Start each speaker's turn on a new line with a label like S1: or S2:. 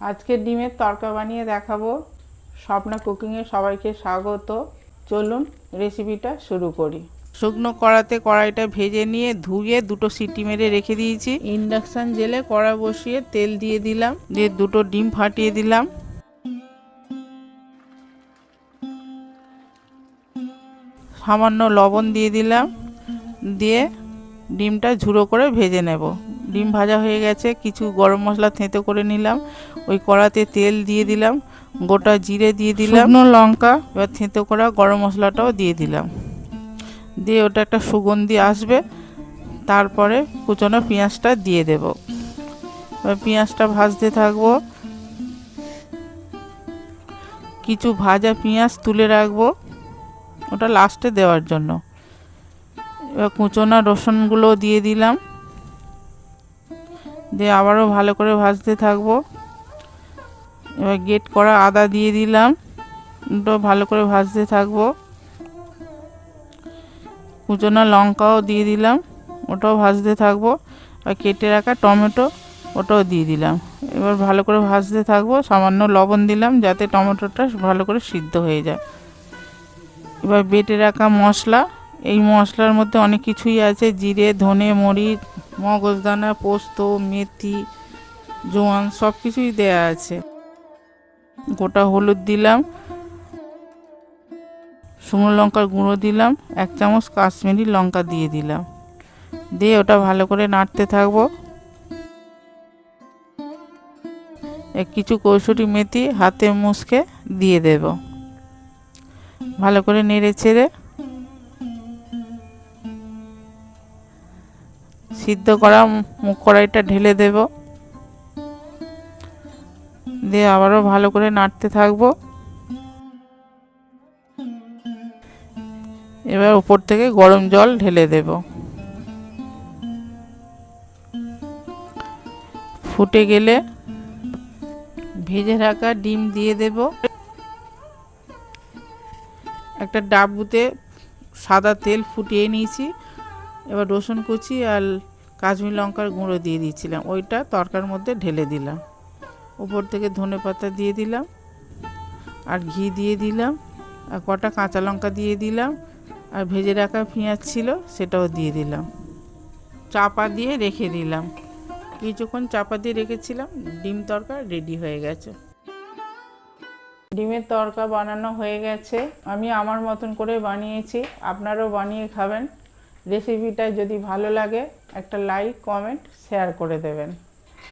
S1: আজকে ডিমের তরকা বানিয়ে দেখাবো। স্বপ্না কুকিংয়ে সবাইকে স্বাগত। চলুন রেসিপিটা শুরু করি। শুকনো কড়াতে কড়াইটা ভেজে নিয়ে ধুয়ে দুটো সিটি মেরে রেখে দিয়েছি। ইন্ডাকশান জেলে কড়া বসিয়ে তেল দিয়ে দিলাম, দিয়ে দুটো ডিম ফাটিয়ে দিলাম। সামান্য লবণ দিয়ে দিলাম, দিয়ে ডিমটা ঝুড়ো করে ভেজে নেব। ডিম ভাজা হয়ে গেছে, কিছু গরম মশলা থেঁতো করে নিলাম। ওই কড়াতে তেল দিয়ে দিলাম, গোটা জিরে দিয়ে দিলাম, শুকনো লঙ্কা, এবার থেঁতো করা গরম মশলাটাও দিয়ে দিলাম। দিয়ে ওটা একটা সুগন্ধি আসবে, তারপরে কুচনো পেঁয়াজটা দিয়ে দেব। এবার পেঁয়াজটা ভাজতে থাকবো। কিছু ভাজা পেঁয়াজ তুলে রাখবো, ওটা লাস্টে দেওয়ার জন্য। এবার কুচনো রসুনগুলো দিয়ে দিলাম, দিয়ে আবারও ভালো করে ভাজতে থাকবো। এবার গ্রেট করা আদা দিয়ে দিলাম, ওটাও ভালো করে ভাজতে থাকবো। কুচনো লঙ্কাও দিয়ে দিলাম, ওটাও ভাজতে থাকবো। আর কেটে রাখা টমেটো, ওটাও দিয়ে দিলাম। এবার ভালো করে ভাজতে থাকবো। সামান্য লবণ দিলাম যাতে টমেটোটা ভালো করে সিদ্ধ হয়ে যায়। এবার বেটে রাখা মশলা, এই মশলার মধ্যে অনেক কিছুই আছে, জিরে, ধনে, মরিচ, মগজদানা, পোস্ত, মেথি, জোয়ান, সব কিছুই দেওয়া আছে। গোটা হলুদ দিলাম, শুকনো লঙ্কার গুঁড়ো দিলাম, 1 চামচ কাশ্মীরি লঙ্কা দিয়ে দিলাম। দিয়ে ওটা ভালো করে নাড়তে থাকবো। কিছু কসুরি মেথি হাতে মুছকে দিয়ে দেব। ভালো করে নেড়ে চেড়ে সিদ্ধ করা কড়াইটা ঢেলে দেব। দিয়ে আবারও ভালো করে নাড়তে থাকবো। এবার উপর থেকে গরম জল ঢেলে দেব। ফুটে গেলে ভেজে রাখা ডিম দিয়ে দেব। একটা ডাবুতে সাদা তেল ফুটিয়ে নিয়েছি। এবার রসুন কুচি আর কাশ্মীরি লঙ্কার গুঁড়ো দিয়ে দিয়েছিলাম, ওইটা তরকার মধ্যে ঢেলে দিলাম। উপর থেকে ধনেপাতা দিয়ে দিলাম, আর ঘি দিয়ে দিলাম, আর কটা কাঁচা লঙ্কা দিয়ে দিলাম, আর ভেজে রাখা পেঁয়াজ ছিল সেটাও দিয়ে দিলাম। চাপা দিয়ে রেখে দিলাম। কিছুক্ষণ চাপা দিয়ে রেখেছিলাম, ডিম তরকা রেডি হয়ে গেছে। ডিমের তরকা বানানো হয়ে গেছে। আমি আমার মতন করে বানিয়েছি, আপনারাও বানিয়ে খাবেন। রেসিপিটা যদি ভালো লাগে একটা লাইক, কমেন্ট, শেয়ার করে দেবেন।